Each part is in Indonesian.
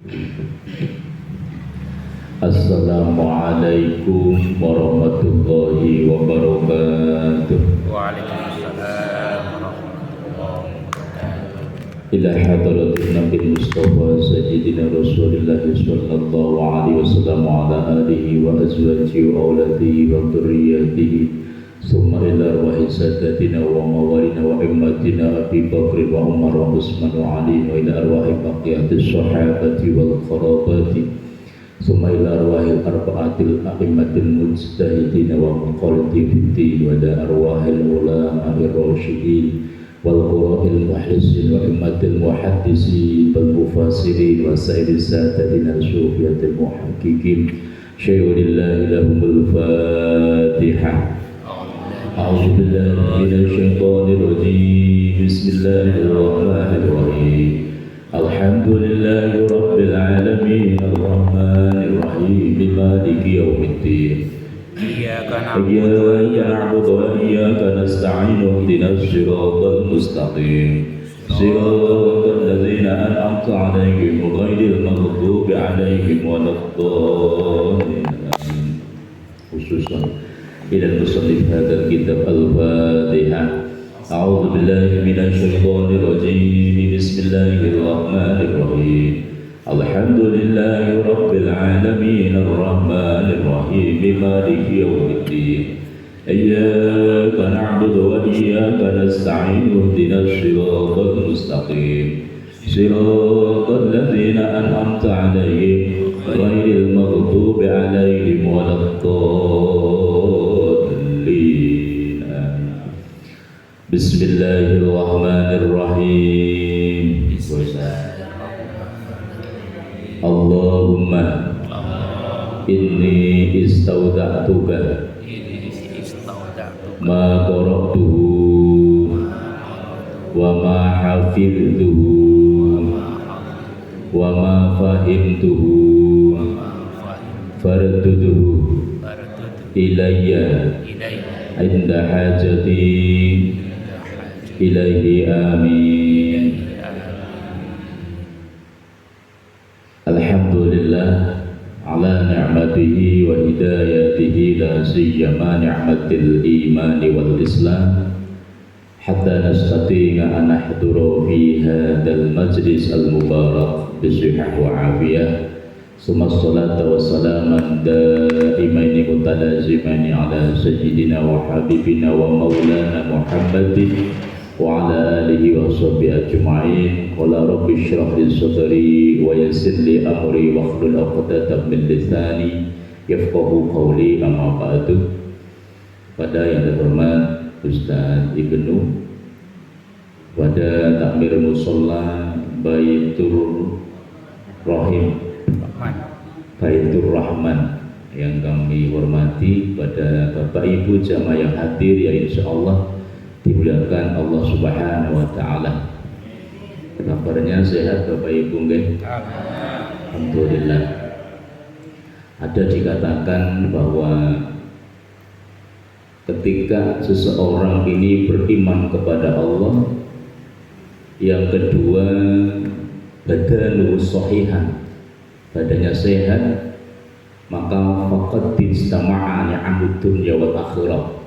Assalamualaikum warahmatullahi wabarakatuh. Waalaikumsalam warahmatullahi wabarakatuh. Ila hadratin Nabi Mustafa Sayyidina Rasulullah sallallahu alaihi wasallam wa ala alihi wa azwajihi wa auladihi wa dzurriyyatihi summa ila arwahi sadatina wa mawalina wa immatina Abi Bakr wa Umar wa Utsman wa Ali wa ila arwahi baqiyatis sahabati wal qarabati summa ila arwahil arba'atil a'immatil mujtahidin wa muqallidin fiddin wa ila arwahil ulama'ir rasyidin wal qura'il muhlisin wa immatil muhaddisin wal mufassirin wa sa'iris sadatina sufiyatil muhaqqiqin syai'ulillahi lahumul fatihah. A'udzu billahi minasy syaithanir rajim. Bismillahirrahmanirrahim. Alhamdulillahi rabbil alamin arrahmanir rahim maliki yaumiddin iyyaka na'budu wa iyyaka nasta'in ihdinas siratal mustaqim siratal ladzina an'amta 'alaihim ghairil maghdubi 'alaihim waladdallin khususan ila musannif hadzal kitab al-Fatihah. A'udzu billahi minasy syaithanir rajim. Bismillahirrahmanirrahim. Alhamdulillahi rabbil alamin arrahmanir rahim maliki yaumiddin iyyaka na'budu wa iyyaka nasta'in ihdinas siratal mustaqim siratal ladzina an'amta 'alaihim ghairil maghdubi 'alaihim waladdallin. Bismillahirrahmanirrahim. Allahumma inni istauda'tuka ma qara'tuhu wa ma hafidtuhu wa ma fahimtuhu farduduhu ilayya inda hajati ilaihi amin. Alhamdulillah ala ni'matihi wa hidayatihi la siyama ni'matil imani wal islam hatta nastati'a an nahdura fi hadzal majlis al mubarak bi sihhah wa afiyah summa salatu wa salaman daimaini mutalazimaini ala sayyidina wa habibina wa maulana Muhammadin wa ala alihi wa sahbihi ajma'in. Qala rabbi shrah li sadri wa yassir li amri wa hlul 'uqdatam min lisani yafqahu qawli. Amma ba'du. Pada yang terhormat Ustaz Ibnu, pada takmir musalla Baitur Rahman yang kami hormati, pada Bapak Ibu jamaah yang hadir ya insyaallah dimuliakan Allah Subhanahu wa taala. Kabarnya sehat Bapak Ibu nggih? Alhamdulillah. Ada dikatakan bahwa ketika seseorang ini beriman kepada Allah, yang kedua badanu sahihan, badannya sehat, maka faqad istama'a ni'amud dunya wal akhirah,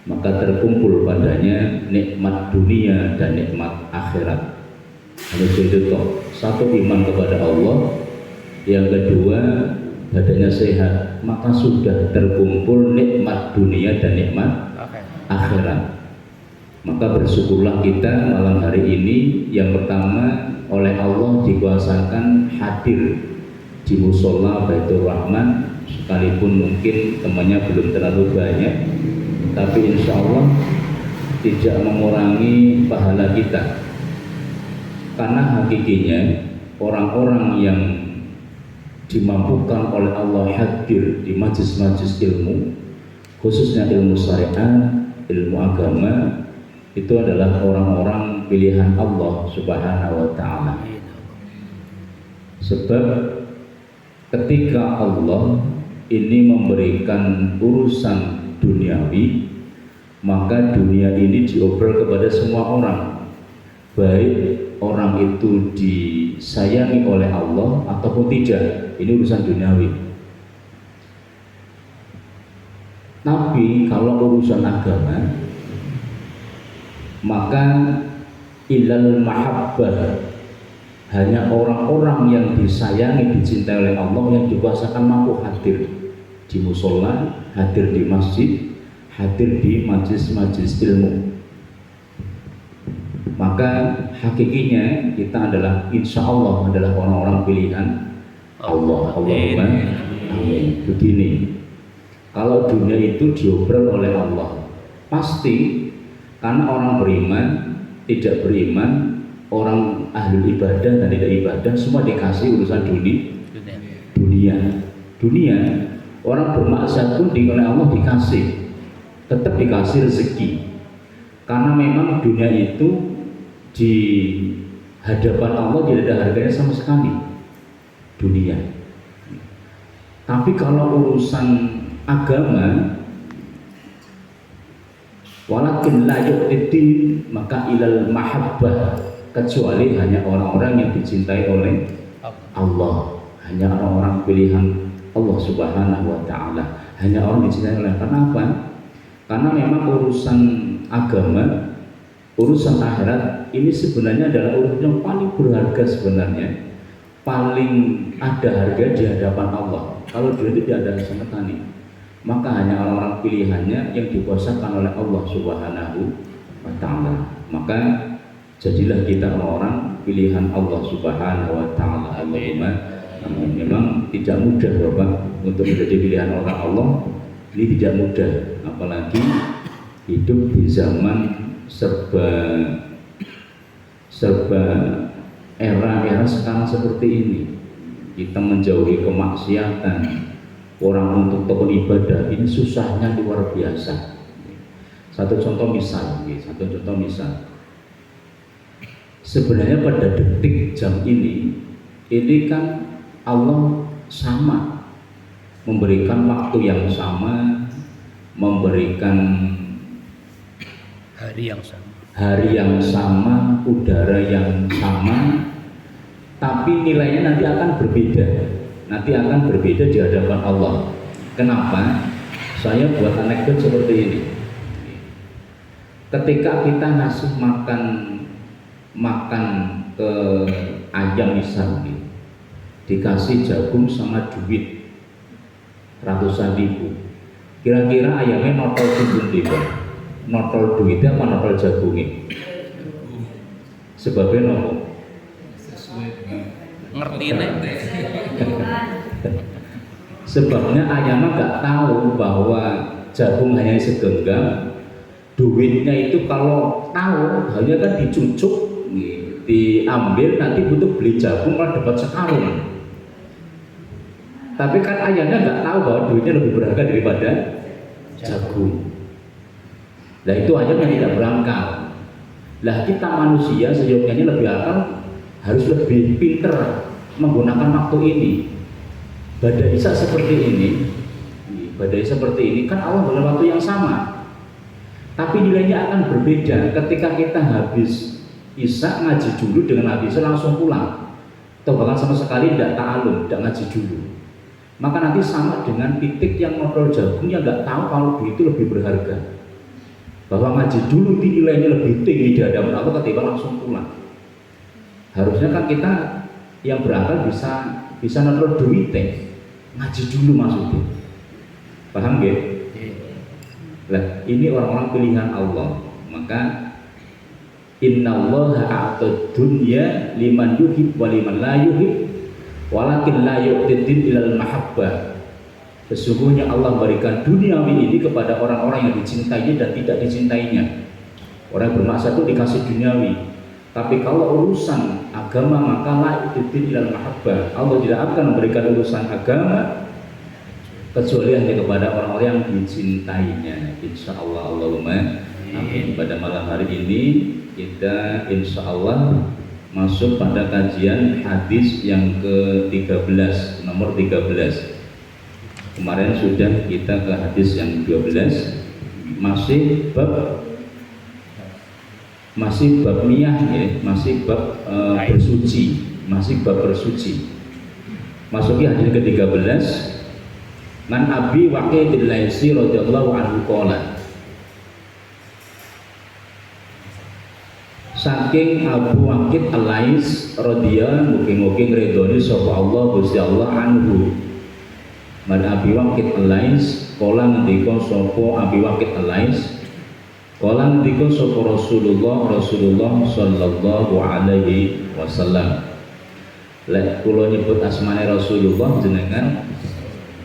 maka terkumpul padanya nikmat dunia dan nikmat akhirat. Harus itu toh, satu iman kepada Allah, yang kedua badannya sehat, maka sudah terkumpul nikmat dunia dan nikmat akhirat. Maka bersyukurlah kita malam hari ini. Yang pertama, oleh Allah dikuasakan hadir di musola Baitur Rahman, sekalipun mungkin temannya belum terlalu banyak, tapi insya Allah tidak mengurangi pahala kita. Karena hakikinya orang-orang yang dimampukan oleh Allah hadir di majlis-majlis ilmu, khususnya ilmu syariat, ilmu agama, itu adalah orang-orang pilihan Allah Subhanahu wa ta'ala. Sebab ketika Allah ini memberikan urusan duniawi, maka dunia ini diobrol kepada semua orang, baik orang itu disayangi oleh Allah ataupun tidak, ini urusan duniawi. Tapi kalau urusan agama, maka ilal mahabbah, hanya orang-orang yang disayangi, dicintai oleh Allah yang dikuasakan mampu hadir di musola, hadir di masjid, hadir di majelis-majelis ilmu. Maka hakikinya kita adalah, insya Allah adalah orang-orang pilihan Allah. Allahumma amin. Begini, kalau dunia itu diobrol oleh Allah, pasti karena orang beriman, tidak beriman, orang ahli ibadah dan tidak ibadah, semua dikasih urusan dunia. Orang bermaksiat pun oleh Allah dikasih, tetap dikasih rezeki. Karena memang dunia itu di hadapan Allah tidak ada harganya sama sekali, dunia. Tapi kalau urusan agama, walakin la yu'tidin, maka ilal mahabbah, kecuali hanya orang-orang yang dicintai oleh Allah, hanya orang-orang pilihan Allah Subhanahu wa Ta'ala, hanya orang dicintai oleh. Kenapa? Karena memang urusan agama, urusan akhirat ini sebenarnya adalah urusan yang paling berharga sebenarnya, paling ada harga di hadapan Allah. Kalau dia tidak ada sama tani, maka hanya orang-orang pilihannya yang dikuasakan oleh Allah Subhanahu wa Ta'ala. Maka jadilah kita orang-orang pilihan Allah Subhanahu wa Ta'ala. Allahumma amin. Memang tidak mudah Bapak untuk menjadi pilihan orang Allah, ini tidak mudah, apalagi hidup di zaman serba era sekarang seperti ini. Kita menjauhi kemaksiatan, orang untuk tekun ibadah ini susahnya luar biasa. Satu contoh misal, sebenarnya pada detik jam ini kan Allah sama memberikan waktu yang sama, memberikan hari yang sama, udara yang sama, tapi nilainya nanti akan berbeda di hadapan Allah. Kenapa? Saya buat anekdot seperti ini. Ketika kita ngasih makan ke ayam misalnya, dikasih jagung sama duit ratusan ribu, kira-kira ayamnya notol pundi, notol duitnya apa notol jagungnya? Sebabnya nopo? Ngerti nih. Sebabnya ayamnya nggak tahu bahwa jagung hanya segenggam, duitnya itu kalau tahu hanya kan dicucuk, diambil, nanti butuh beli jagung malah dapat sekarung. Tapi kan ayamnya nggak tahu bahwa duitnya lebih berharga daripada jagung. Nah itu ayam yang tidak berangkat. Lah kita manusia seyogyanya lebih akal, harus lebih pinter menggunakan waktu ini. Badai Isa seperti ini kan Allah dalam waktu yang sama, tapi nilainya akan berbeda. Ketika kita habis Isya ngaji dulu dengan habis langsung pulang, atau bahkan sama sekali tidak ta'alum, tidak ngaji dulu, maka nanti sama dengan titik yang ngobrol jagung yang nggak tahu kalau itu lebih berharga, bahwa ngaji dulu nilainya lebih tinggi di hadapan Allah ketimbang langsung pulang. Harusnya kan kita yang berakal bisa naruh duit ngaji dulu maksudnya, paham gak? Lah ini orang-orang pilihan Allah. Maka innallaha a'ta dunya liman yuhib wa liman la yuhib walakin la yu'tidin ilal mahabbah. Sesungguhnya Allah berikan duniawi ini kepada orang-orang yang dicintainya dan tidak dicintainya. Orang bermaksud itu dikasih duniawi, tapi kalau urusan agama maka la yu'tidin ilal mahabbah. Allah tidak akan memberikan urusan agama kecuali hanya kepada orang-orang yang dicintainya. Insya Allah. Allahumma amin. Pada malam hari ini kita insya Allah masuk pada kajian hadis yang ke-13, nomor 13. Kemarin sudah kita ke hadis yang 12, masih bab masih bab niyah ya, masih bab bersuci, masih bab bersuci. Masuki hadis ke-13. Man Abi Waqid al-Laisi radhiyallahu anhu qala. Saking Abu Waqid al-Lais radhiyallahu mugi-mugi ngredoni sapa Allah Gusti Allah anhu. Man Abi Waqid al-Lais qala ngendika sapa Abi Waqid al-Lais qala ngendika sapa Rasulullah sallallahu alaihi wasallam. Lek kula nyebut asmane Rasulullah jenengan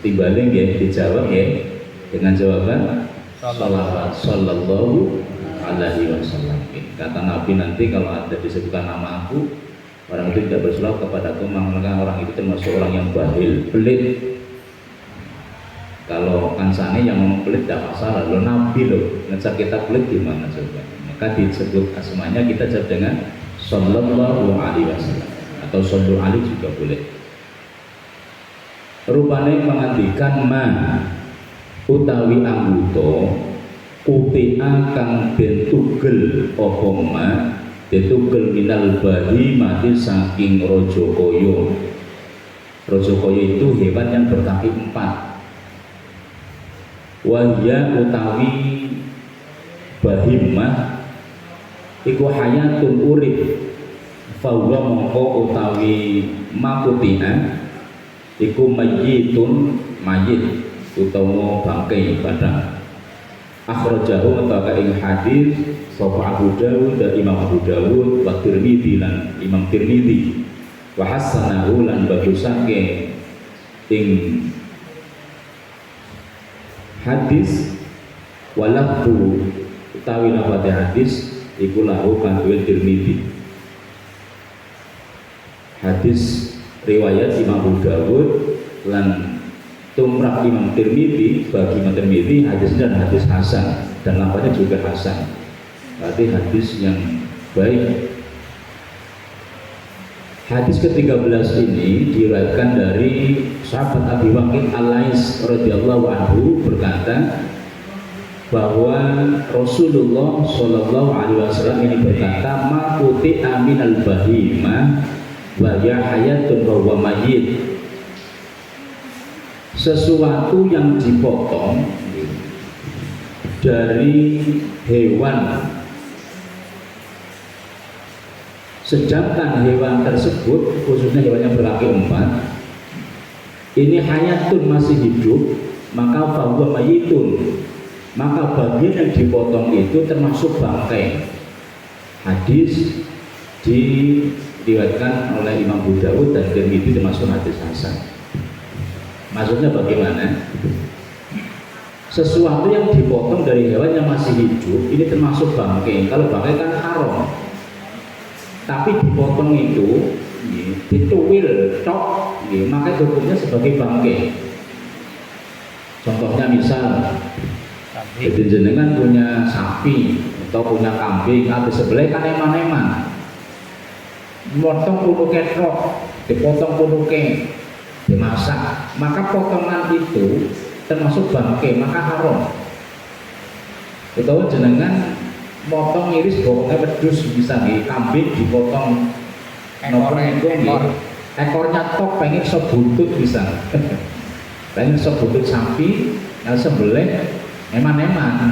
timbale nggih dijawab ya dengan jawaban sallallahu alaihi wasallam. Kata Nabi nanti kalau ada disebutkan nama aku, orang itu tidak berselawat kepadaku, maka orang itu termasuk orang yang bahil, pelit. Kalau kansane yang ngomong pelit tidak masalah, lo Nabi lo ngecap kita pelit gimana coba? Maka disebut asmanya kita jawab dengan sallallahu alaihi wasallam atau sallu alaihi juga boleh. Rupane pengandikan ma utawi angguto utia kang den tugel apa ma ditugel minal bahi mati saking raja kaya. Raja kaya itu hewan yang berkaki 4. Wahya utawi bahimah iku hayatun urip fahuwa mongko utawi makutia iku mayyitun mayit utawa bangkai padang. Akhrajahu mutaka ing hadis sapa Abu Dawud dan Imam Abu Dawud wa Tirmidzi lan Imam Tirmidzi wa hasanahu lan bagusake ing hadis walafdu utawi lafadz hadis iku lahu kanthi Tirmidzi. Hadis riwayat Imam Abu Dawud lan tumrap Imam Tirmidzi, bagi Imam Tirmidzi hadisnya dan hadis hasan dan lafadznya juga hasan, berarti hadis yang baik. Hadis ke-13 ini diriwayatkan dari sahabat Abi Waqid al-Lais radhiyallahu anhu berkata bahwa Rasulullah Shallallahu alaihi wasallam ini berkata makuti amin al-bahimah wa ya hayatun wa mayyit. Sesuatu yang dipotong dari hewan, sedangkan hewan tersebut khususnya hewan yang berkaki 4 ini hayatun masih hidup, maka fahuwa mayitun, maka bagian yang dipotong itu termasuk bangkai. Hadis diriwayatkan oleh Imam Abu Dawud dan Tirmidzi termasuk hadis hasan. Maksudnya bagaimana? Sesuatu yang dipotong dari hewan yang masih hidup ini termasuk bangkai. Kalau bangkai kan haram, tapi dipotong itu dituwil, tok, maka hukumnya sebagai bangkai. Contohnya misal, jadi jenengan punya sapi atau punya kambing, habis sebelah kan eman-eman, motong kudu ketrok, dipotong kudu dimasak, maka potongan itu termasuk bangkai, maka haram. Itu jenengan motong iris bokongnya wedhus, bisa nih kambing dipotong ekornya tok pengen sop buntut bisa pengen sop buntut sapi yang sebelah eman-eman,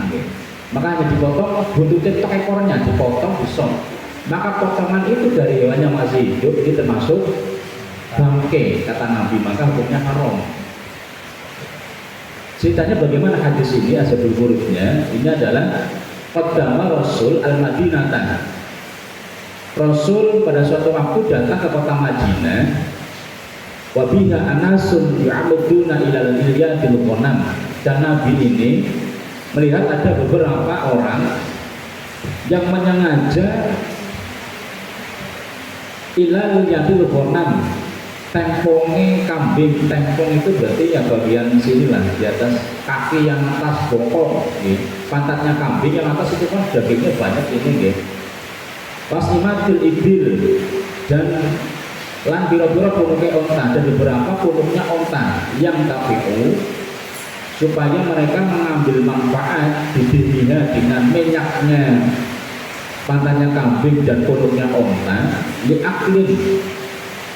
maka hanya dipotong buntutnya tok, ekornya dipotong bisa, maka potongan itu dari hewan yang masih hidup ini termasuk bangkai kata Nabi, maka hukumnya haram. Ceritanya bagaimana hadis ini, asbabul wurudnya ini adalah qaddama Rasul al-Madinata. Rasul pada suatu waktu datang ke kota Madinah, wa biha anasun ya'muduna ilal ilyatil ghanam, dan Nabi ini melihat ada beberapa orang yang menyengaja ilal ilyatil ghanam, tempongnya kambing. Tempong itu berarti yang bagian sini lah, di atas kaki yang atas bokong, pantatnya kambing yang atas itu kan dagingnya banyak ini, wasimatil ibil, dan lan biro-biro punuknya onta, dan beberapa punuknya onta yang tapiu, supaya mereka mengambil manfaat bibirnya dengan minyaknya pantatnya kambing dan punuknya onta, liaklin.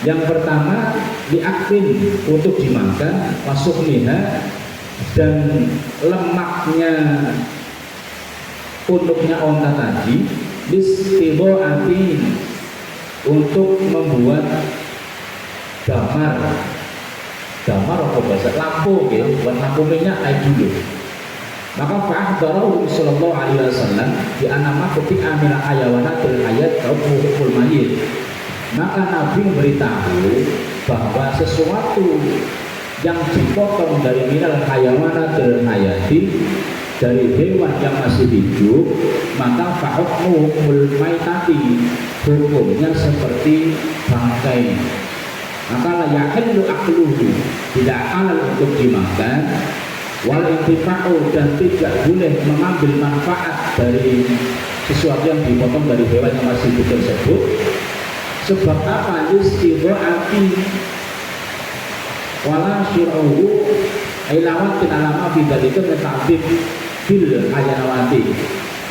Yang pertama liaklin untuk dimakan, wasukniha, dan lemaknya punuknya onta tadi, listidoati, untuk membuat damar apa bahasa lampu ya, buat lampu minyak kayak dulu. Maka fa'ahdarahu sallallahu alaihi wasallam di anama ketika amila ayawanatul hayat tauhul mayyit. Maka Nabi memberitahu bahwa sesuatu yang dipotong dari minal hayawanatul hayati, dari hewan yang masih hidup, maka fa'hukmuhul maitati, hukumnya seperti bangkai. Maka la yahillu akluhu, tidak halal untuk dimakan, wal intifa'u, dan tidak boleh mengambil manfaat dari sesuatu yang dipotong dari hewan yang masih hidup tersebut. Sebab apa? Istidha'ati wala syir'uhu ilawatin alama bidalika metafik bil hayanawati.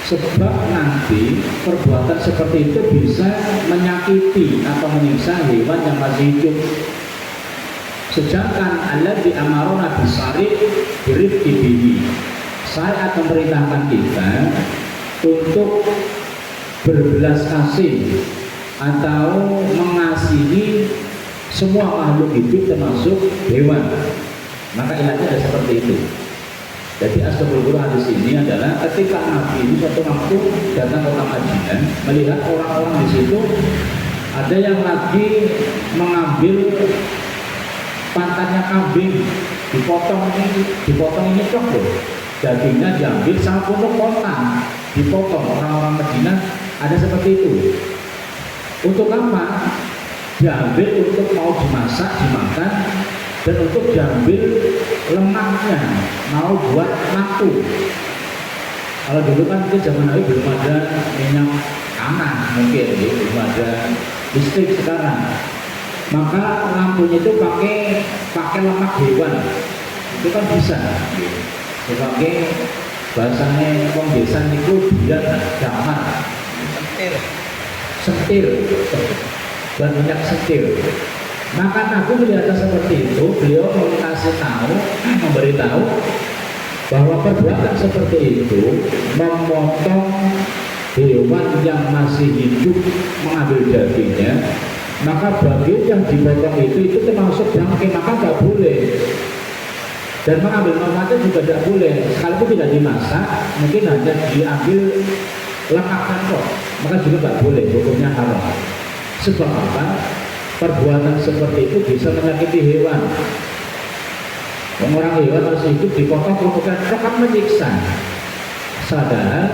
Sebab nanti perbuatan seperti itu bisa menyakiti atau menyiksa hewan yang masih hidup. Sedangkan alladzi amarona bisari birifqi bihi, syariat memerintahkan kita untuk berbelas kasih atau mengasihi semua makhluk hidup termasuk hewan. Maka ilatnya ada seperti itu. Jadi asbabul wurud hadis ini adalah ketika Nabi ini suatu waktu datang ke kota Madinah, melihat orang-orang di situ ada yang lagi mengambil pantatnya kambing, dipotong ini cok loh, dagingnya diambil sama punuk kontan, dipotong. Orang-orang Madinah ada seperti itu. Untuk apa? Diambil untuk mau dimasak, dimakan, dan untuk diambil lemaknya mau buat lampu. Kalau dulu kan mungkin zaman Nabi belum ada minyak tanah, mungkin ya, belum ada listrik sekarang. Maka lampunya itu pakai lemak hewan, itu kan bisa. Dipakai bahasanya wong desa itu biar damar, sentil, dan minyak sentil. Maka Nabi melihat seperti itu, beliau memberitahu bahwa perbuatan seperti itu memotong hewan yang masih hidup, mengambil dagingnya, maka bagian yang dipotong itu termasuk bangkai, maka nggak boleh. Dan mengambil manfaatnya juga tidak boleh, sekalipun tidak dimasak, mungkin hanya diambil lemaknya kok, maka juga nggak boleh, hukumnya haram. Sebab apa? Perbuatan seperti itu bisa menyakiti hewan. Orang hewan masih hidup dipotong kemudian akan menyiksa. Sadar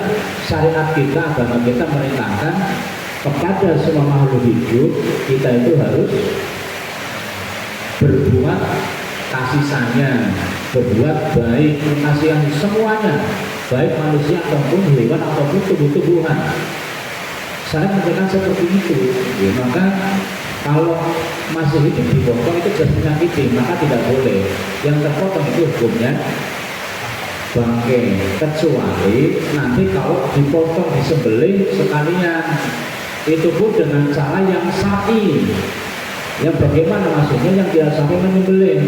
syariat kita, agama kita merintahkan kepada semua makhluk hidup kita itu harus berbuat kasih sayang, berbuat baik, mengasihi semuanya, baik manusia ataupun hewan ataupun tumbuh-tumbuhan. Syariat menjelaskan seperti itu. Ya, maka kalau masih hidup dipotong itu jelas menyakiti, maka tidak boleh. Yang terpotong itu hukumnya bangkai, kecuali nanti kalau dipotong disembelih sekalian, itu pun dengan cara yang syar'i. Yang bagaimana maksudnya? Yang tidak sampai menyembelih.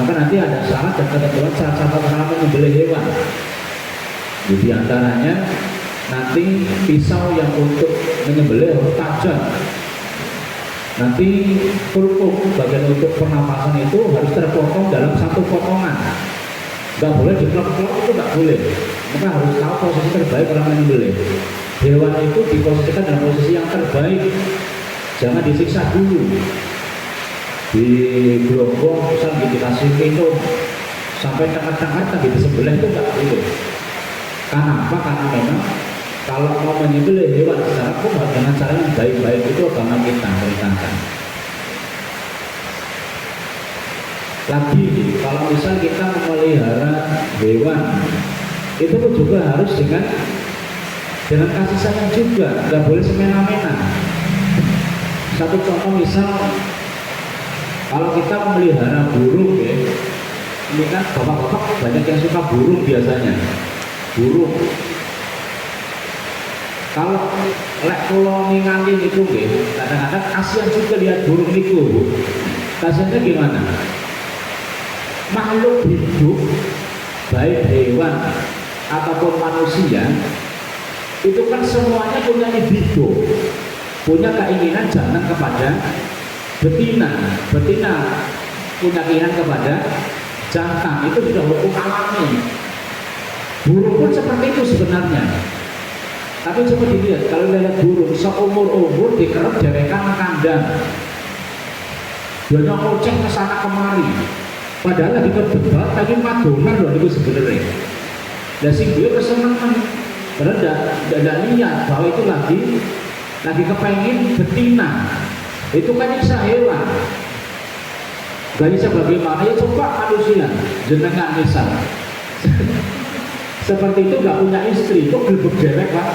Maka nanti ada syarat dan ketentuan cara menyembelih hewan. Di antaranya nanti pisau yang untuk menyembelih harus tajam. Nanti pulpuk bagian untuk pernapasan itu harus terpotong dalam satu potongan. Nggak boleh diplok-plok, itu nggak boleh. Maka harus tahu posisi terbaik orang menyembelih. Hewan itu diposisikan dalam posisi yang terbaik. Jangan disiksa dulu. Di gelombong, misalnya dikasih minum sampai tengah-tengah tapi disembelih itu nggak boleh. Kenapa? Karena memang kalau mau menyembelih hewan secara umum dengan cara yang baik-baik itu agama kita merintahkan. Lagi, kalau misal kita memelihara hewan, itu pun juga harus dengan kasih sayang juga, nggak boleh semena-mena. Satu contoh misal, kalau kita memelihara burung ya, ini kan bapak-bapak banyak yang suka burung biasanya, burung. Kalau lek kula ningali niku nggih, kadang-kadang kasihan juga lihat burung niku. Kasihannya gimana? Makhluk hidup baik hewan ataupun manusia itu kan semuanya punya libido, punya keinginan jantan kepada betina, betina punya keinginan kepada jantan, itu sudah hukum alami. Burung pun seperti itu sebenarnya. Tapi coba dilihat, kalau lihat burung seumur-umur dikerep dewekan kandang, dia ngoceh ke sana kemari, padahal lagi berdebat, tapi madonan loh itu sebenarnya. Dan si dia kesenangan, karena tidak lihat bahwa itu lagi kepengen betina. Itu kan nyiksa hewan. Gak bisa bagaimana, ya coba manusia jenengan misal seperti itu, gak punya istri, kok gelebek dewek Pak?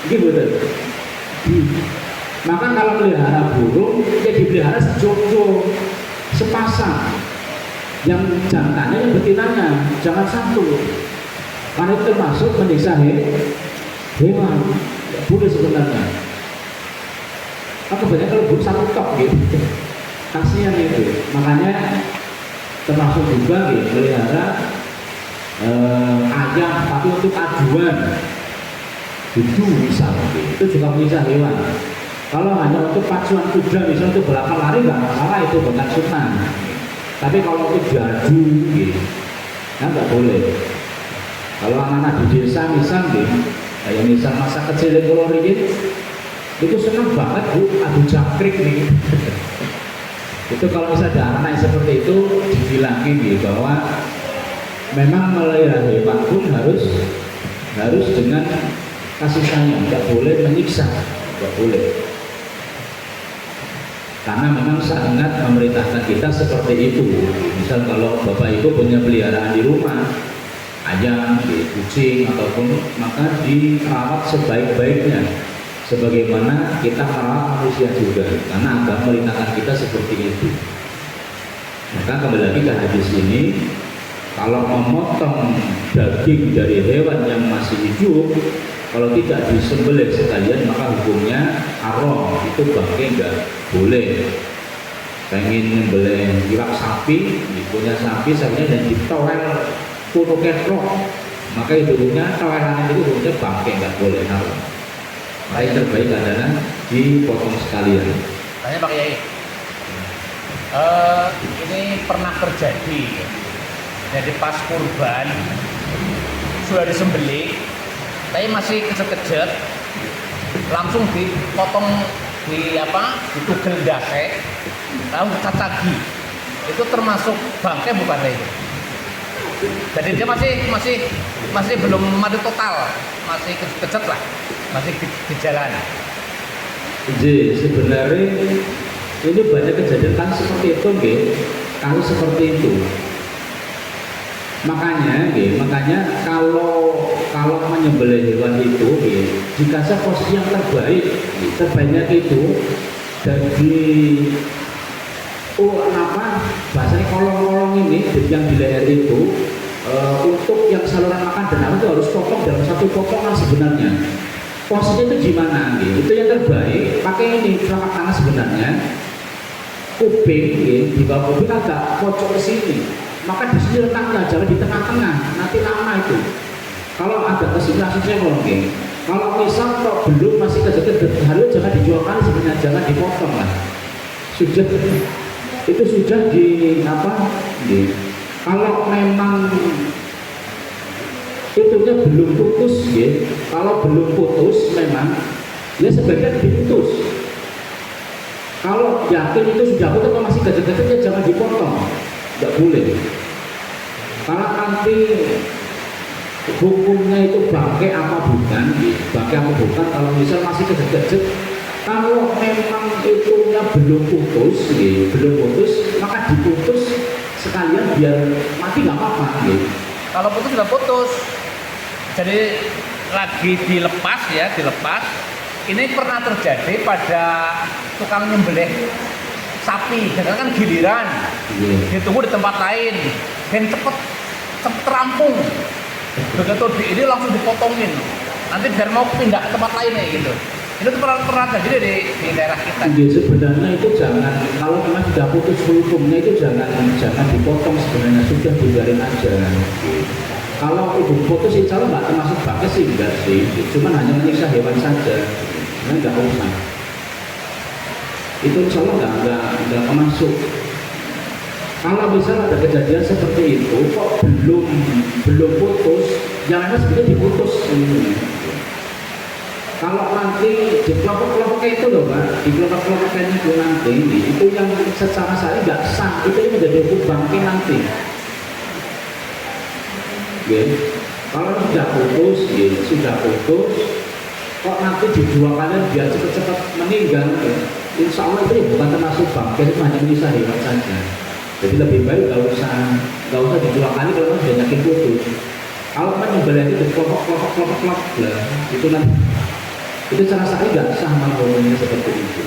Gitu betul. Maka kalau melihara burung, ya dipelihara sejojo, sepasang, yang jantannya yang betinanya, jangan satu, karena itu termasuk menyiksa hewan. Boleh sebenarnya. Maka banyak kalau burung satu tok gitu, kasihan itu. Makanya termasuk juga gitu, melihara ayam tapi untuk ajuan itu misalnya, itu juga menyiksa hewan. Kalau hanya untuk pacuan kuda misalnya untuk balapan lari nggak masalah, itu bukan sunnah. Tapi kalau untuk jaju gitu, nah nggak boleh. Kalau anak-anak di desa misalnya, kayak misal masa kecil yang keluar itu senang banget Bu adu jangkrik nih. Itu kalau misalnya ada anak seperti itu dibilangin gitu, bahwa memang melihara hewan pun harus dengan kasih sayang, tidak boleh menyiksa, tidak boleh. Karena memang sangat memerintahkan kita seperti itu. Misal kalau bapak ibu punya peliharaan di rumah, ayam, kucing ataupun, maka dirawat sebaik-baiknya, sebagaimana kita merawat manusia juga. Karena agama memerintahkan kita seperti itu. Maka kembali lagi ke hadis ini, kalau memotong daging dari hewan yang masih hidup, kalau tidak disembelih sekalian maka hukumnya haram, itu bangkai nggak boleh. Pengen nyembelih iwak sapi, punya sapi sapinya dan ditowel kuno ketrok, maka itu hukumnya towelan itu hukumnya bangkai, nggak boleh, haram. Maka yang terbaik adalah dipotong sekalian. Tanya Pak Kiai, ini pernah terjadi. Jadi pas kurban sudah disembelih, tapi masih kejut-kejut, langsung dipotong ditugel dase, lalu cacagi. Itu termasuk bangkai bukan itu? Jadi dia masih belum mati total, masih kejut lah, masih di jalan. Jadi sebenarnya ini banyak kejadian kan seperti itu, kalau seperti itu. Makanya kalau menyembelih hewan itu, jika posisi yang terbaiknya itu dari bahasanya kolong-kolong ini yang di leher itu, untuk yang saluran makan dan itu harus potong dalam satu potongan sebenarnya. Posisinya itu gimana? Itu yang terbaik. Pakai ini telapak tangan sebenarnya. Kuping, di bawah kuping agak pojok ke sini. Maka di sini letaknya, jangan di tengah-tengah, nanti lama itu. Kalau ada kesimpulannya kalau misal kok belum masih kejadian, harus jangan dijualkan sebenarnya, jangan dipotong lah. Sudah itu sudah kalau memang itunya belum putus, kalau belum putus memang ya sebaiknya diputus. Kalau yakin itu sudah putus atau masih kejadian, ya jangan dipotong. Tidak boleh. Karena nanti hukumnya itu bangkai apa bukan, kalau misal masih kejut-kejut. Kalau memang itunya belum putus, maka diputus sekalian biar mati nggak apa-apa. Kalau putus sudah putus, jadi lagi dilepas. Ini pernah terjadi pada tukang nyembelih sapi, jangan kan giliran, ditunggu di tempat lain, dan cepet terampung. Begitu ini langsung dipotongin, nanti biar mau pindah ke tempat lain ya gitu. Itu tuh pernah terjadi di daerah kita. Jadi sebenarnya itu jangan, kalau memang sudah putus hukumnya itu jangan dipotong, sebenarnya sudah dibiarin aja. Kalau ibu putus insya Allah nggak termasuk bangke sih, enggak sih, cuma hanya menyiksa hewan saja, sebenarnya nggak usah. Itu insya Allah nggak termasuk. Kalau misalnya ada kejadian seperti itu, kok belum putus, jangan sebenarnya diputus. Kalau nanti di kelompok-kelompok itu loh Pak, di kelompok-kelompok itu nanti itu yang secara saya nggak sah, itu yang menjadi hukum bangke nanti. Kalau sudah putus, kok nanti dijual kalian biar cepat-cepat meninggal, insya Allah itu bukan termasuk bangke, itu hanya menyiksa hewan saja. Jadi lebih baik nggak usah dijual kali kalau sudah yakin putus. Kalau menyembelih itu di kelompok lah, itu nanti itu cara saya nggak sah hukumnya seperti itu.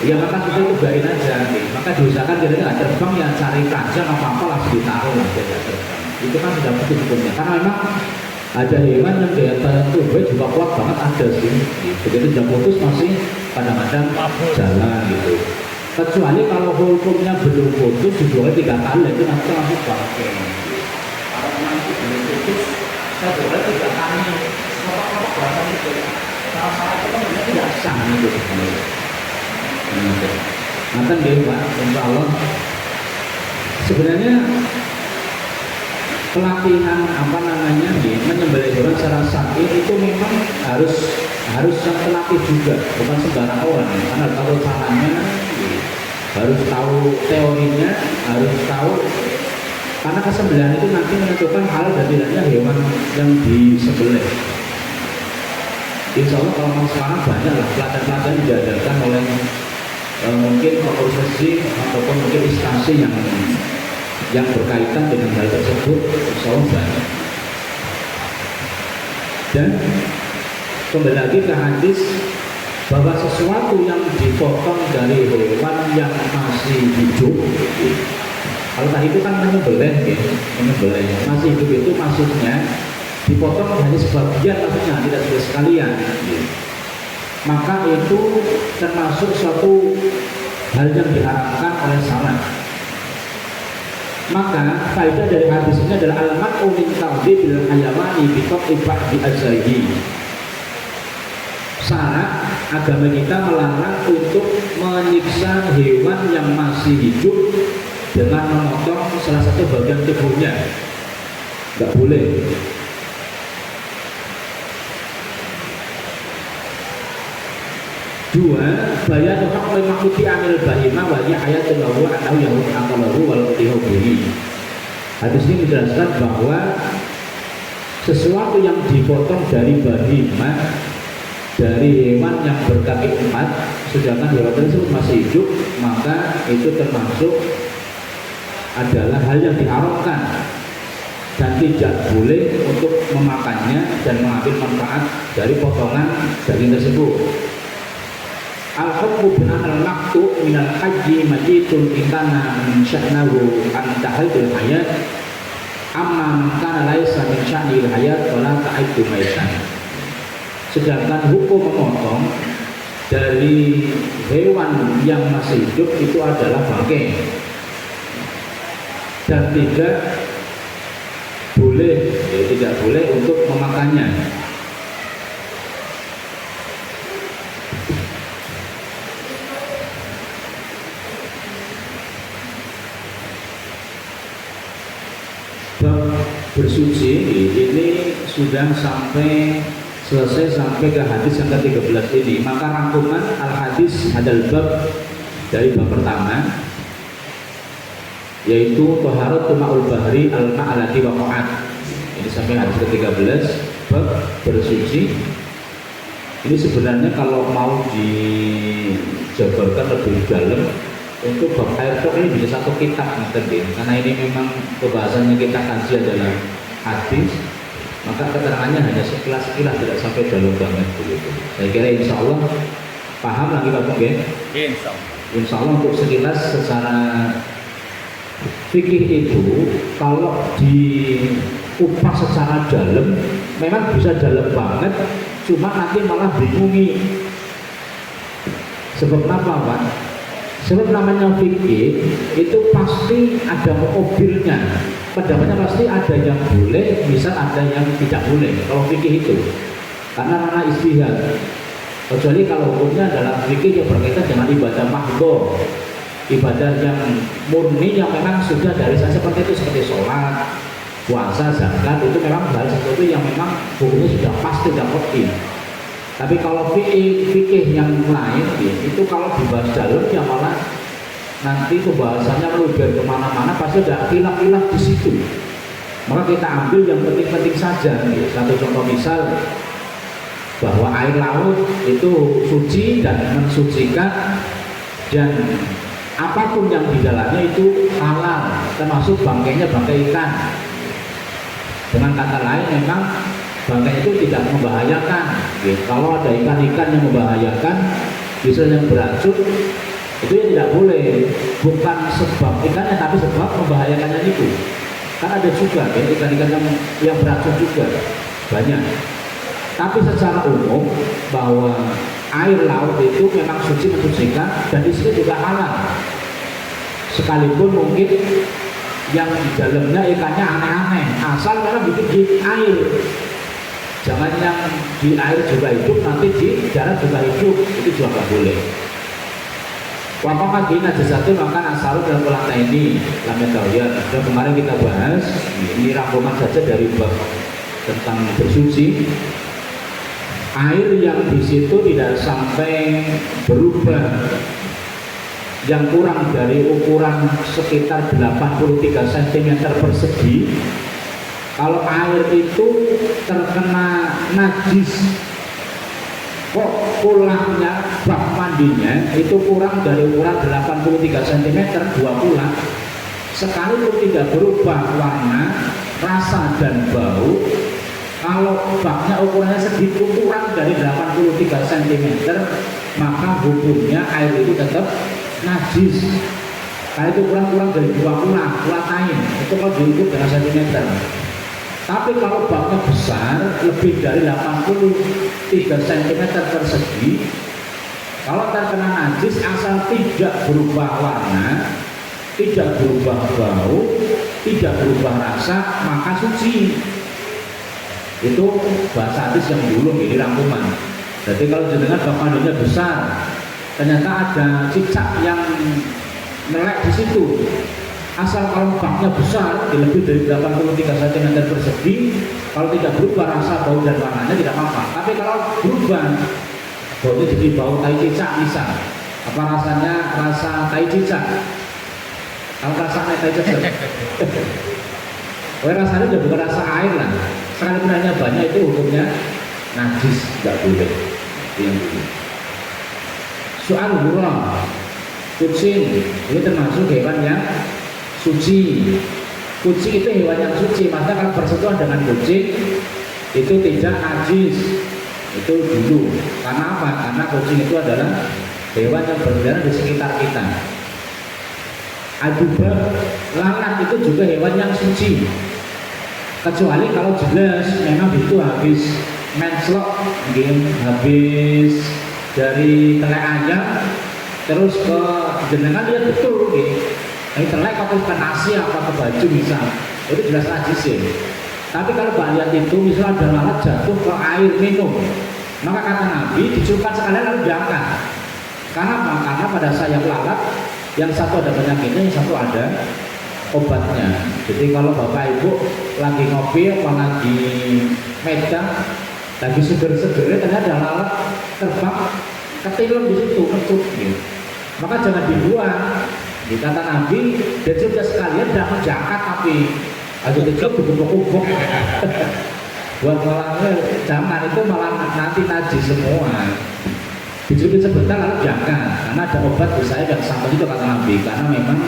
Ya maka kita itu biarin aja, maka diusahakan kita nggak terbang ya cari kajang apa langsung ditaruh aja nggak terbang. Itu kan sudah putus hukumnya. Karena memang ada hewan yang daya tahan tubuhnya juga kuat banget ada sih. Begitu sudah putus masih kadang-kadang jalan gitu. Kecuali kalau hukumnya belum putus dijual 3 kali itu nanti langsung bangke. Kalau nanti belum putus, saya jual 3 kali. Kelompok berapa itu? Salah itu kan tidak sah itu sebenarnya. Nanti dia Pak, insya Allah. Sebenarnya pelatihan menyembelih hewan secara syar'i itu memang harus yang terlatih juga, bukan sembarang orang. Karena tahu caranya, harus tahu teorinya, harus tahu karena kesembelihan itu nanti menentukan hal dan tidaknya hewan yang disembelih. Insya Allah kalau sekarang banyak lah pelatihan-pelatihan diadakan oleh mungkin organisasi ataupun mungkin instansi yang berkaitan dengan hal tersebut, insya Allah banyak. Dan kembali lagi ke hadis bahwa sesuatu yang dipotong dari hewan yang masih hidup, kalau tadi itu kan menyembelih masih hidup itu maksudnya dipotong hanya sebagian, maksudnya tidak sekalian, maka itu termasuk suatu hal yang diharamkan oleh syariat. Maka faedah dari hadis ini adalah al-mar'u min ta'dhibil hayawani bi qat'i bi ajrihi. Syarat agama kita melarang untuk menyiksa hewan yang masih hidup dengan memotong salah satu bagian tubuhnya. Tidak boleh. Dua, bayan hak memakuti amil bahima wa hiya ayatul lahu annahu yahud aqalahu wal tihubihi. Hadis ini menjelaskan bahwa sesuatu yang dipotong dari bahima, dari hewan yang berkaki 4, sedangkan hewan tersebut masih hidup, maka itu termasuk adalah hal yang diharamkan dan tidak boleh untuk memakannya dan mengambil manfaat dari potongan daging tersebut. Al-hukmu bina'al maqtu' minal haji majitun intana min sya'nahu an tahidul hayat amma kana laisa min sya'nil hayat wala ta'iddu maitan. Sedangkan hukum memotong dari hewan yang masih hidup itu adalah bangkai dan tidak boleh untuk memakannya. Bersuci ini sudah selesai sampai ke hadis yang ke-13 ini. Maka rangkuman al-hadis hadal bab dari bab pertama yaitu taharatu ma'ul bahri al-ma'alati waqa'at. Ini sampai hadis ke-13 bab bersuci. Ini sebenarnya kalau mau dijabarkan lebih dalam untuk bab air tok ini bisa satu kitab karena ini memang pembahasannya kita kaji adalah hadis, maka keterangannya hanya sekilas tidak sampai dalam banget begitu. Saya kira insya Allah paham lagi Bapak ya? Insya Allah. Insya Allah untuk sekilas secara fikih itu kalau dikupas secara dalam memang bisa dalam banget, cuma nanti malah bingungi. Sebab apa Pak? Sebab namanya fikih itu pasti ada mobilnya, pendapatnya pasti ada yang boleh, misal ada yang tidak boleh kalau fikih itu, karena ranah istihad. Kecuali kalau hukumnya dalam fikih yang berkaitan dengan ibadah mahdhah, ibadah yang murni yang memang sudah dari saja seperti itu, seperti sholat, puasa, zakat, itu memang hal sesuatu yang memang hukumnya sudah pasti tidak kopi. Tapi kalau fikih yang lain itu kalau dibahas dalam ya malah nanti pembahasannya meluber kemana-mana, pasti ada khilaf-khilaf di situ. Maka kita ambil yang penting-penting saja. Satu contoh misal bahwa air laut itu suci dan mensucikan, dan apapun yang di dalamnya itu halal, termasuk bangkainya bangkai ikan. Dengan kata lain memang bangkai itu tidak membahayakan. Kalau ada ikan-ikan yang membahayakan, misalnya yang beracun, itu ya tidak boleh. Bukan sebab ikannya, tapi sebab membahayakannya itu. Kan ada juga ikan-ikan yang beracun juga banyak. Tapi secara umum bahwa air laut itu memang suci mensucikan, dan di situ juga halal. Sekalipun mungkin yang di dalamnya ikannya aneh-aneh, asal memang bikin di air. Jangan yang di air juga hidup, nanti di darat juga hidup, itu juga nggak boleh. Wapakah dina satu maka asalu dalam ulang ini lamnya tauhid. Dan kemarin kita bahas, ini rangkuman saja dari bab tentang bersuci. Air yang di situ tidak sampai berubah, yang kurang dari ukuran sekitar 83 cm persegi. Kalau air itu terkena najis, kok pulangnya bak mandinya itu kurang dari ukuran 83 cm 2 pulang, sekalipun tidak berubah warna, rasa dan bau, kalau baknya ukurannya segitu kurang dari 83 cm, maka hukumnya air itu tetap najis. Kalau itu kurang dari 2 pulang kain, itu kalau diukur dengan cm. Tapi kalau baknya besar, lebih dari 83 cm persegi, kalau terkena najis asal tidak berubah warna, tidak berubah bau, tidak berubah rasa, maka suci. Itu bahasa hadis yang dulu ini rangkuman. Jadi kalau jenengan bak mandinya besar, ternyata ada cicak yang melek di situ, asal kalau baknya besar, lebih dari 83 cm persegi, kalau tidak berubah rasa, bau dan warnanya tidak apa-apa. Tapi kalau berubah, baunya jadi bau tai cicak misal, apa rasanya? Rasa tai cicak. Kalau rasanya tai cicak, rasanya juga bukan rasa air lah. Sekalipun hanya banyak, itu hukumnya najis, tidak boleh. Soal burung, kucing, ini termasuk hewan yang suci. Kucing itu hewan yang suci, maka kalau bersentuhan dengan kucing itu tidak najis. Itu dulu. Karena apa? Karena kucing itu adalah hewan yang berkeliaran di sekitar kita. Adubah, lalat itu juga hewan yang suci. Kecuali kalau jelas memang itu habis menslok, habis dari telek ayam, terus ke jenengan lihat betul, ini telek atau ke nasi apa ke baju misal, itu jelas najis ya. Tapi kalau lihat itu misal ada lalat jatuh ke air minum, maka kata Nabi dicelupkan sekalian lalu diangkat. Karena apa? Karena pada sayap lalat yang satu ada penyakitnya, yang satu ada obatnya. Jadi kalau bapak ibu lagi ngopi apa lagi meja, lagi seger-segernya ternyata ada lalat terbang ketilem di situ, kecut gitu, maka jangan dibuang. Dikata Nabi, dia sudah sekalian tidak menjakat, tapi aja kecil dibungkuk-bungkuk. Buat malangnya jangan, itu malah nanti najis semua. Dicelupin sebentar lalu jangan, karena ada obat bisa yang sama itu kata Nabi, karena memang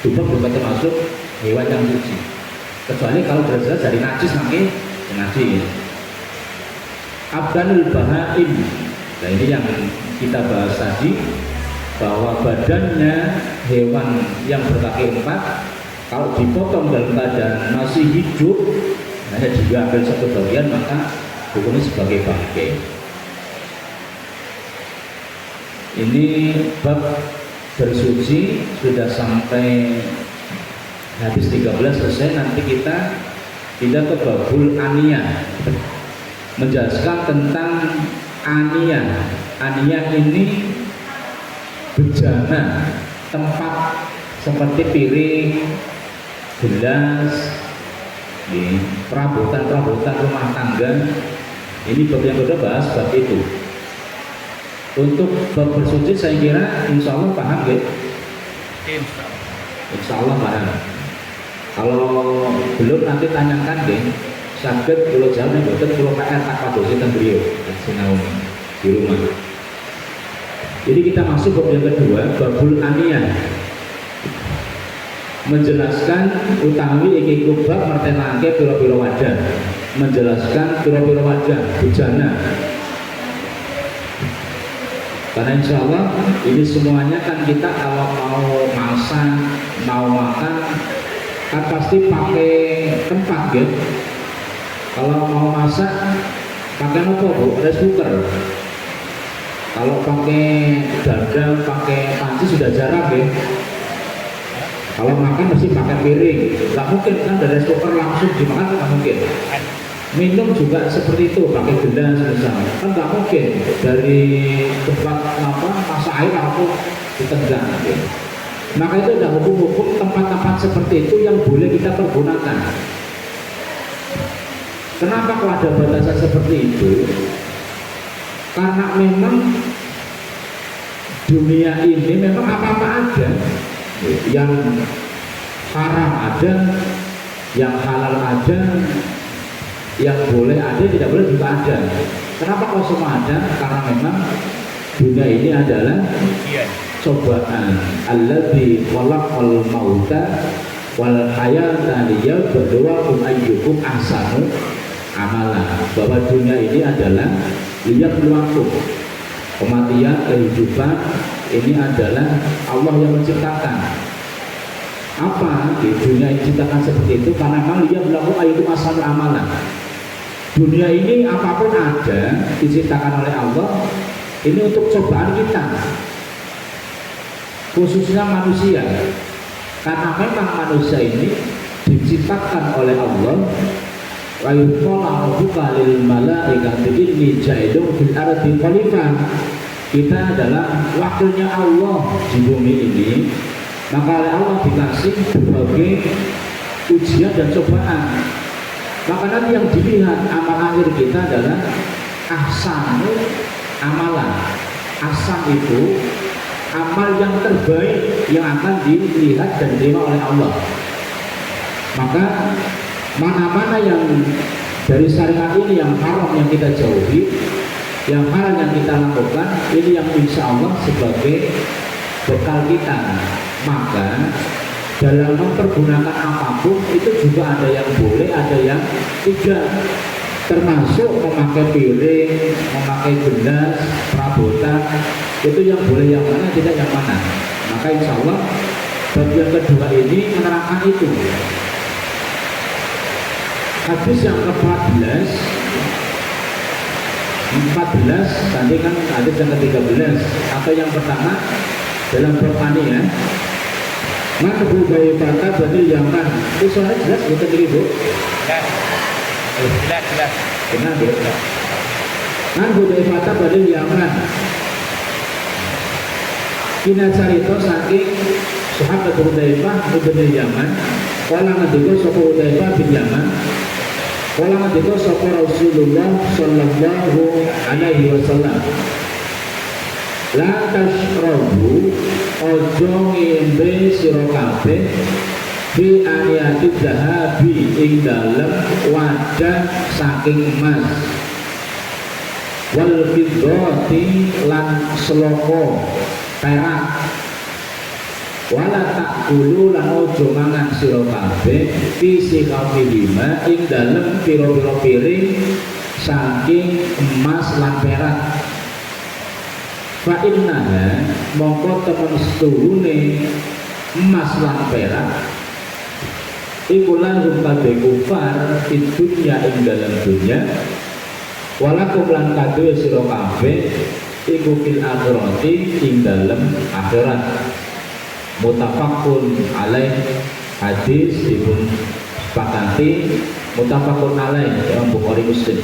dubak bukan termasuk hewan yang suci. Kecuali kalau jelas-jelas dari najis makin najis. Abdanul bahaim. Nah ini yang kita bahas tadi, bahwa badannya hewan yang berkaki 4 Kalau dipotong dalam keadaan masih hidup, hanya diambil satu bagian, maka hukumnya sebagai bangkai. Ini bab bersuci sudah sampai habis 13 selesai. Nanti kita pindah ke babul aniyah, menjelaskan tentang aniyah. Aniyah ini bejana, tempat seperti piring, gelas, perabotan rumah tangga. Ini bab yang kedua bahas bab itu. Untuk bab bersuci saya kira insya Allah paham ya? Insya Allah paham. Kalau belum nanti tanyakan deh. Sakit kalau jauh nih betul kalau PR tak padosi dan beliau sinau di rumah. Jadi kita masuk bab yang kedua, babul aniyah, menjelaskan utawi iki kubab mertenake pira-pira wadah, menjelaskan pira-pira wadah bejana. Karena insya Allah ini semuanya kan kita kalau mau masak, mau makan kan pasti pakai tempat ya. Kalau mau masak pakai apa bu? Rice cooker. Kalau pakai dadar, pakai panci sudah jarang ya. Kalau makan mesti pakai piring. Gak mungkin kan dari rice cooker langsung dimakan, nggak mungkin. Minum juga seperti itu, pakai gelas misalnya. Kan nggak mungkin dari tempat masak air aku ditendang. Ya. Maka itu ada hukum-hukum tempat-tempat seperti itu yang boleh kita pergunakan. Kenapa kalau ada batasan seperti itu? Karena memang dunia ini memang apa-apa ada, yang haram ada, yang halal ada, yang boleh ada, tidak boleh juga ada. Kenapa kok semua ada? Karena memang dunia ini adalah cobaan. Alladzi khalaqal mauta wal hayata liyabluwakum ayyukum ahsanu amala. Bahwa dunia ini adalah liyabluwakum, kematian, kehidupan ini adalah Allah yang menciptakan. Apa di dunia yang diciptakan seperti itu? Karena memang liyabluwakum ayyukum ahsanu amala. Dunia ini apapun ada diciptakan oleh Allah ini untuk cobaan kita, khususnya manusia. Karena memang manusia ini diciptakan oleh Allah. Wa yuqala rabbuka lil malaikati inni ja'ilun fil ardi khalifah. Kita adalah wakilnya Allah di bumi ini. Maka oleh Allah dikasih berbagai ujian dan cobaan. Maka nanti yang dilihat amal akhir kita adalah ahsanu amalan. Ahsan itu amal yang terbaik yang akan dilihat dan diterima oleh Allah. Maka mana-mana yang dari syariat ini yang haram yang kita jauhi, yang halal yang kita lakukan, ini yang insya Allah sebagai bekal kita. Maka dalam mempergunakan apapun itu juga ada yang boleh, ada yang tidak. Termasuk memakai piring, memakai gelas, perabotan, itu yang boleh yang mana, tidak yang mana. Maka insya Allah bab yang kedua ini menerangkan itu. Hadis yang ke-14 tadi kan hadis yang ke-13 atau yang pertama dalam pertanian. Maka budaya kata berarti Yaman. Itu soalnya jelas bukan diri bu. Jelas. Benar bu. Kan budaya kata berarti Yaman. Kina carito saking sahabat Hudzaifah bin Yaman. Kala ngendika sapa Hudzaifah bin Yaman. Kala ngendika sapa Rasulullah sallallahu alaihi wasallam. La tashrabu ojo ngimbe sira kabeh bi aniyati dhahabi ing dalem wadah saking emas wal fiddati lan seloko perak wala takulu lan ojo mangan sira kabeh fi sikafihima ing dalem pira-pira piring saking emas lan perak. Fa innaha mongko temen setuhune emas lan perak iku lahum kadhe kufar di dunya ing dalam dunya walakum lan kadhe sira kabeh iku fil akhirati ing dalam akhirat. Mutafakun alaih, hadis dipun sepakati mutafakun alaih dalam Bukhari Muslim.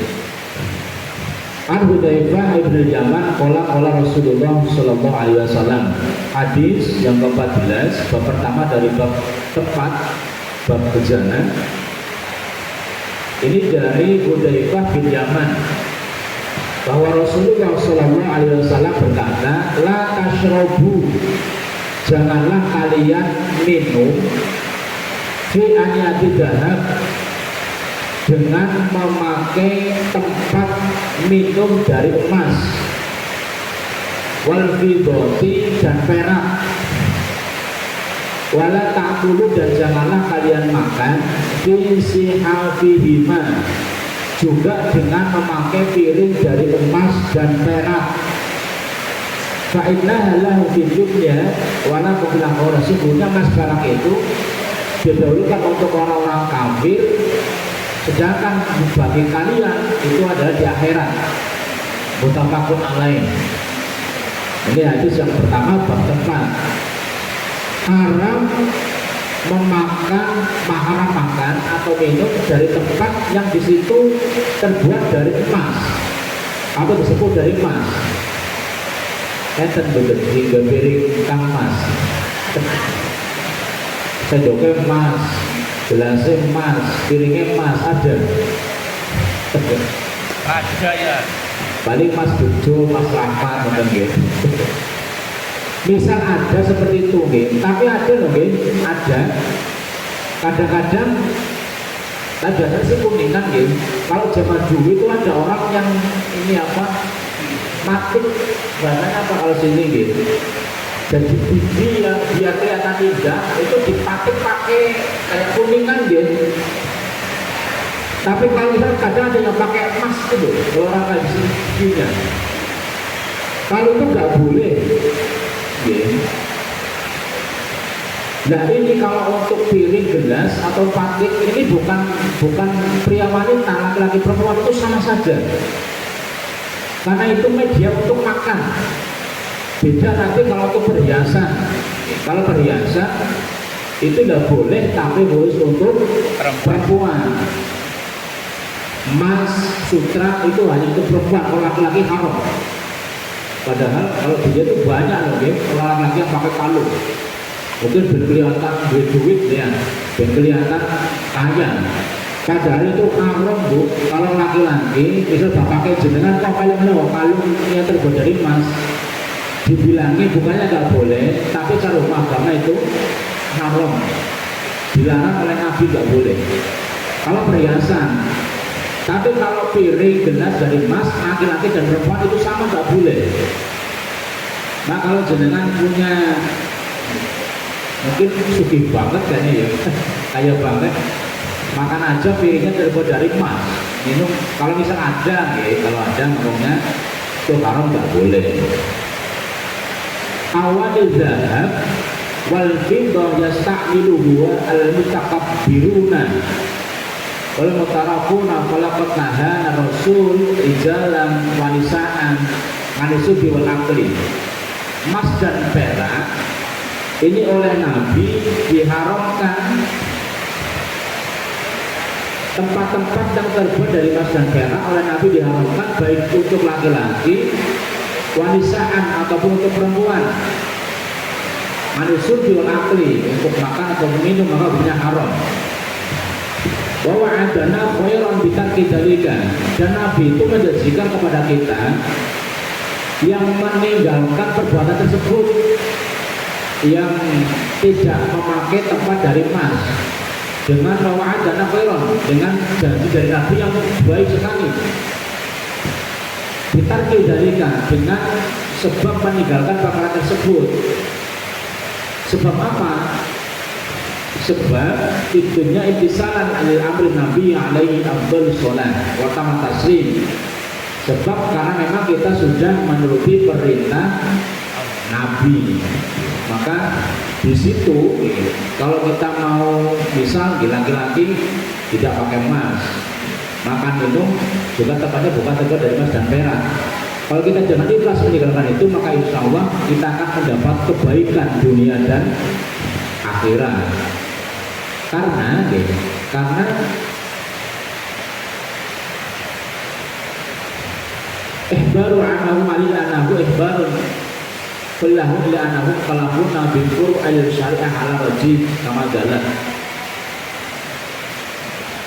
An Hudzaifah ibn Yaman qala Rasulullah sallallahu alaihi wasallam. Hadis yang ke-14, bab pertama dari bab tepat, bab bejana. Ini dari Hudzaifah bin Yaman bahwa Rasulullah sallallahu alaihi wasallam berkata, la tashrabu, janganlah kalian minum fi aniyati dahab, dengan memakai tempat minum dari emas, wal fidoti dan perak, wala ta'kulu dan janganlah kalian makan fi sihafihima, juga dengan memakai piring dari emas dan perak. Fa'inna lahu fi dunya wala kubilang orang, sesungguhnya emas perak itu didahulukan untuk orang-orang kafir, sedangkan bagi kalian itu adalah di akhirat. Mutafakun alaih. Ini hadis yang pertama bab tempat. Haram makan atau minum dari tempat yang di situ terbuat dari emas atau disebut dari emas. Enten betul hingga piring kang emas, sendoknya emas, gelasnya emas, piringnya emas, ada ya. Paling Mas Bejo, Mas Rahmat, macam gitu. Misal ada seperti itu, gitu. Tapi ada loh, gitu. Ada. Kadang-kadang biasanya sih kuningan, gitu. Kalau zaman dulu itu ada orang yang ini apa, matik, bahasanya apa kalau sini, gitu. Jadi biji yang dia kelihatan indah itu dipatik pakai kayak kuningan, gitu. Tapi kalau misalnya kadang ada yang pakai emas itu, kalau orang kayak sini, kalau itu nggak boleh. Nah ini kalau untuk piring, gelas atau patik ini bukan pria wanita, laki-laki perempuan itu sama saja, karena itu media untuk makan. Beda nanti kalau untuk perhiasan. Kalau perhiasan itu nggak boleh, tapi harus untuk perempuan. Emas, sutra itu hanya untuk perempuan, kalau laki-laki haram. Padahal kalau dia itu banyak loh, kalau laki-laki yang pakai kalung, mungkin berkelihatan duit ya, berkelihatan kaya. Padahal itu haram, Bu. Kalau laki-laki bisa pakai jenengan kok kalung yang terbuat dari emas, dibilangi bukannya nggak boleh, tapi cara agama itu haram, dilarang oleh Nabi, nggak boleh. Kalau perhiasan. Tapi kalau piring, gelas dari emas, laki-laki dan perempuan itu sama, nggak boleh. Nah kalau jenengan punya, mungkin sugih banget kayaknya ya, kaya banget, makan aja piringnya terbuat dari emas, minum kalau misal ada, kalau ada ngomongnya itu haram, nggak boleh. Awadil zahab wal fiddah yasta'miluhu al-mutakabbiruna wal mutarafuna falaqad nahana rasul rijalan wanisaan manisubi wal akli. Emas dan perak ini oleh Nabi diharamkan, tempat-tempat yang terbuat dari emas dan perak oleh Nabi diharamkan, baik untuk laki-laki, wanisaan ataupun untuk perempuan. Manisubi wal akli, untuk makan atau minum maka punya haram. Bahwa adana khairan bitarki dzalika, dan Nabi itu menjanjikan kepada kita yang meninggalkan perbuatan tersebut, yang tidak memakai tempat dari emas, dengan bahwa adana khairan, dengan janji dari Nabi yang baik sekali. Bitarki dzalika, dengan sebab meninggalkan perkara tersebut. Sebab apa? Sebab itunya intisalan alil amri Nabi alaihi afdhalus shalah wa tamam taslim. Sebab karena memang kita sudah menuruti perintah nabi. Maka di situ kalau kita mau misal laki-laki tidak pakai emas, makan minum juga tempatnya bukan terbuat dari emas dan perak. Kalau kita jangan ikhlas meninggalkan itu, maka insya Allah kita akan mendapat kebaikan dunia dan akhirat. Karena ihbaru anahu mali anahu ihbarun kullahu ila anahu kalabuna bil ayat syariah ala wajib kama jalan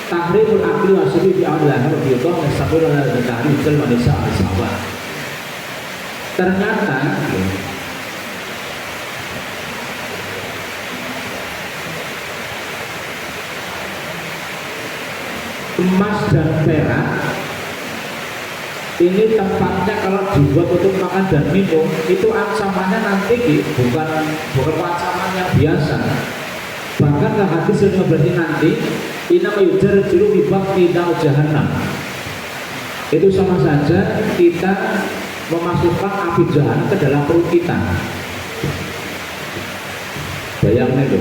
tahrimul akli wa subi bi awlaha wa bi yudham sabir ala tahrim jal manisa al-sawah. Ternyata emas dan perak ini tempatnya kalau dibuat untuk makan dan minum itu ancamannya nanti bukan ancaman yang biasa. Bahkan ke hadis yang berarti nanti ina yujar julu bibak tidak jahanam, itu sama saja kita memasukkan api jahanam ke dalam perut kita. Bayangkan itu,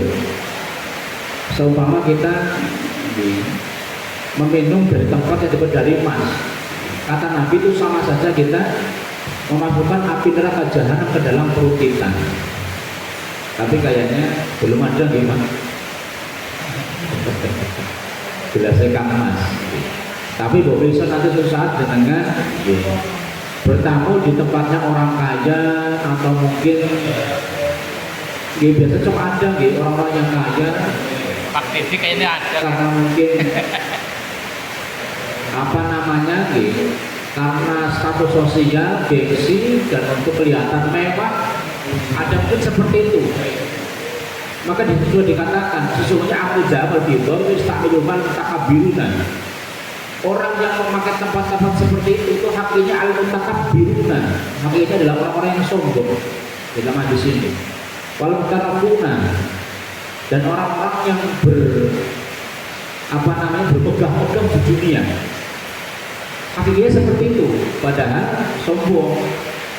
seumpama kita meminum dari tempat yang dibuat dari emas, kata Nabi itu sama saja kita memasukkan api neraka jahanam ke dalam perut kita. Tapi kayaknya belum ada gimana? Jelasnya Kang Mas. Tapi Bapak bisa nanti suatu saat dengan bertamu di tempatnya orang kaya atau mungkin biasa cuma ada orang-orang yang kaya. Pak Teddy kayaknya ada. Karena mungkin apa namanya karena status sosial, gengsi dan untuk kelihatan mewah, ada mungkin seperti itu. Maka di situ dikatakan sesungguhnya aku jawab itu istamiluman takabiruna. Orang yang memakai tempat-tempat seperti itu hakikatnya al-mutakabiruna. Hakikatnya adalah orang-orang yang sombong dalam hadis ini. Wal mutarafuna, dan orang-orang yang bermegah-megah di dunia. Hakikatnya seperti itu. Padahal sombong,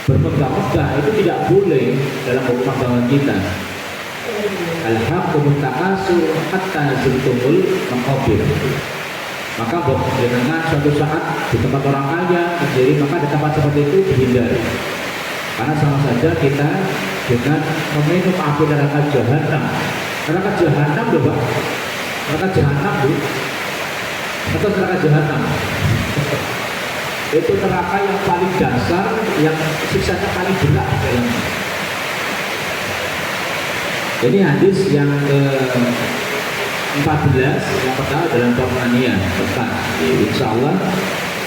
bermegah-megah itu tidak boleh dalam hukum agama kita. Al-haqqu mutakasur hatta zurtumul maqabir. Maka dengan suatu saat di tempat orang kaya terjadi, maka di tempat seperti itu dihindari. Karena sama saja kita dengan meminum api neraka jahanam. Neraka jahanam loh Pak. Neraka jahanam Bu. Atau neraka jahanam. Itu neraka yang paling dasar, yang siksanya paling berat dalamnya. Ini hadis yang ke-14 yang pertama dalam bab mania pekan. Insya Allah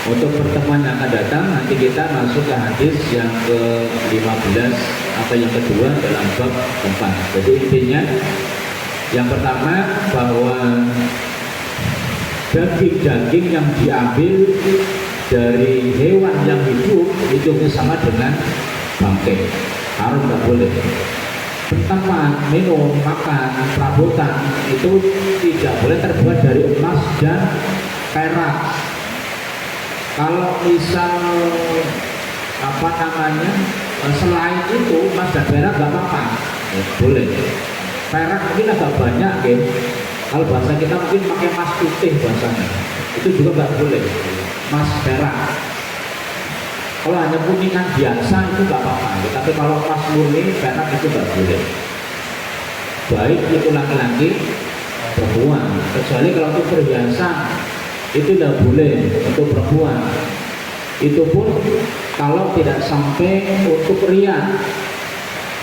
untuk pertemuan yang akan datang nanti kita masuk ke hadis yang ke-15 atau yang kedua dalam bab keempat. Jadi intinya yang pertama bahwa daging-daging yang diambil dari hewan yang hidup itu sama dengan bangkai, haram, tidak boleh. Pertama, minum, makan, perabotan itu tidak boleh terbuat dari emas dan perak. Kalau misal selain itu emas dan perak nggak apa-apa, boleh. Perak mungkin agak banyak, kalau bahasa kita mungkin pakai emas putih bahasanya, itu juga nggak boleh. Emas perak. Kalau hanya kuningan biasa itu nggak apa-apa, tapi kalau emas murni perak itu nggak boleh. Baik itu laki-laki, perempuan, kecuali kalau untuk perhiasan itu tidak boleh untuk perempuan. Itu pun kalau tidak sampai untuk riya.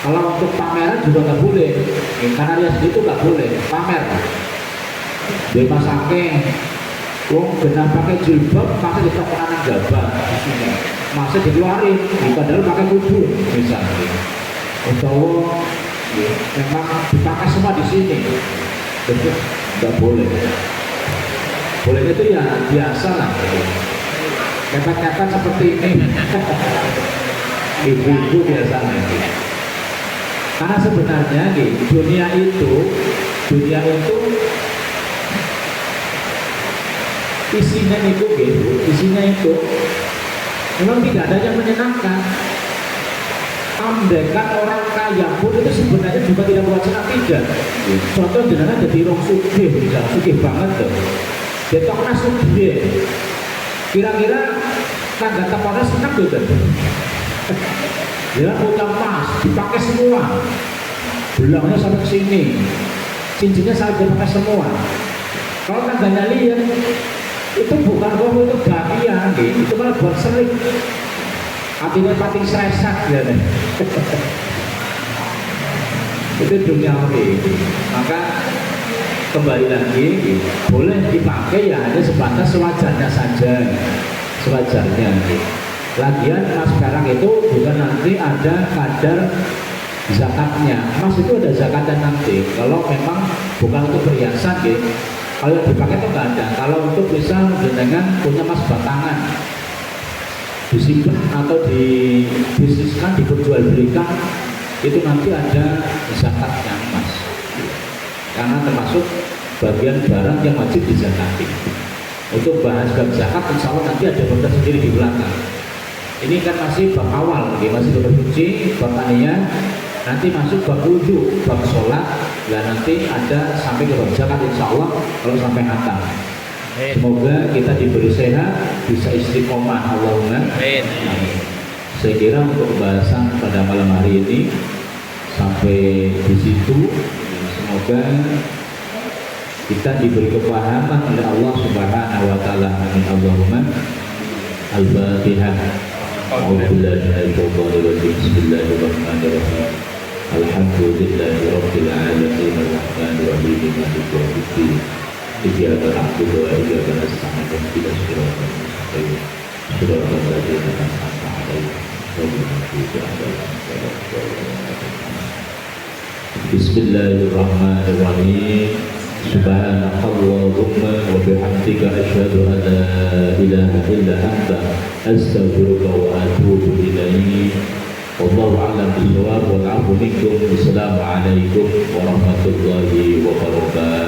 Kalau untuk pameran juga nggak boleh, karena riya itu nggak boleh pamer. Bebas akeh, genah pakai jilbab, masa ditokok anak gabah. Masa dikeluarin, padahal pakai kubur misalnya. Atau memang dipakai semua di sini, itu nggak boleh. Bolehnya itu ya biasa lah, kepet-kepet seperti ini, ibu-ibu biasanya. Karena sebenarnya dunia itu isinya itu memang tidak ada yang menyenangkan. Andaikan orang kaya pun itu sebenarnya juga tidak mewajibkan tidak. Contoh jenengan jadi rong sugih, misalnya sugih banget tuh. Detokna sugih. Kira-kira tangga tepannya senang tuh kan? Ya punya emas dipakai semua, belangnya sampai ke sini, cincinnya sampai dipakai semua. Kalau tangganya lihat, itu bukan kok itu bahagia, gitu. Itu malah buat serik. Artinya pating seresak ya deh. Itu duniawi. Maka kembali lagi, boleh dipakai ya hanya sebatas sewajarnya saja, sewajarnya. Lagian emas sekarang itu bukan nanti ada kadar zakatnya. Emas itu ada zakatnya nanti. Kalau memang bukan untuk perhiasan, gitu. Kalau yang dipakai itu nggak ada. Kalau untuk misal dengan punya emas batangan, disimpan atau dibisniskan, diperjualbelikan, itu nanti ada zakatnya emas. Karena termasuk bagian barang yang wajib dizakati. Untuk bahas bab zakat, insya Allah nanti ada bab sendiri di belakang. Ini kan masih bab awal, masih bab suci, bab tanian. Nanti masuk bab wudhu, bab sholat, dan nanti ada sampai ke bab zakat insya Allah kalau sampai hatam. Semoga kita diberi sehat, bisa istiqomah, Allahumma. Saya kira untuk pembahasan pada malam hari ini sampai di situ. Semoga kita diberi kepahaman oleh Allah Subhanahu wa taala. Amin Allahumma. Al-Fatihah. Bismillahirrahmanirrahim. Alhamdulillahirabbil alamin arrahmanir rahim maliki yaumiddin. Iyyaka na'budu wa iyyaka nasta'in ihdinas siratal mustaqim. Siratal ladzina an'amta 'alaihim ghairil maghdubi 'alaihim waladdallin. Bismillahirrahmanirrahim. Subhanakallahumma wa bihamdika asyhadu an la ilaha illa anta astaghfiruka wa atubu ilaik. Wallahu a'lam bishawab wal 'afwu minkum. Wassalamualaikum warahmatullahi wabarakatuh.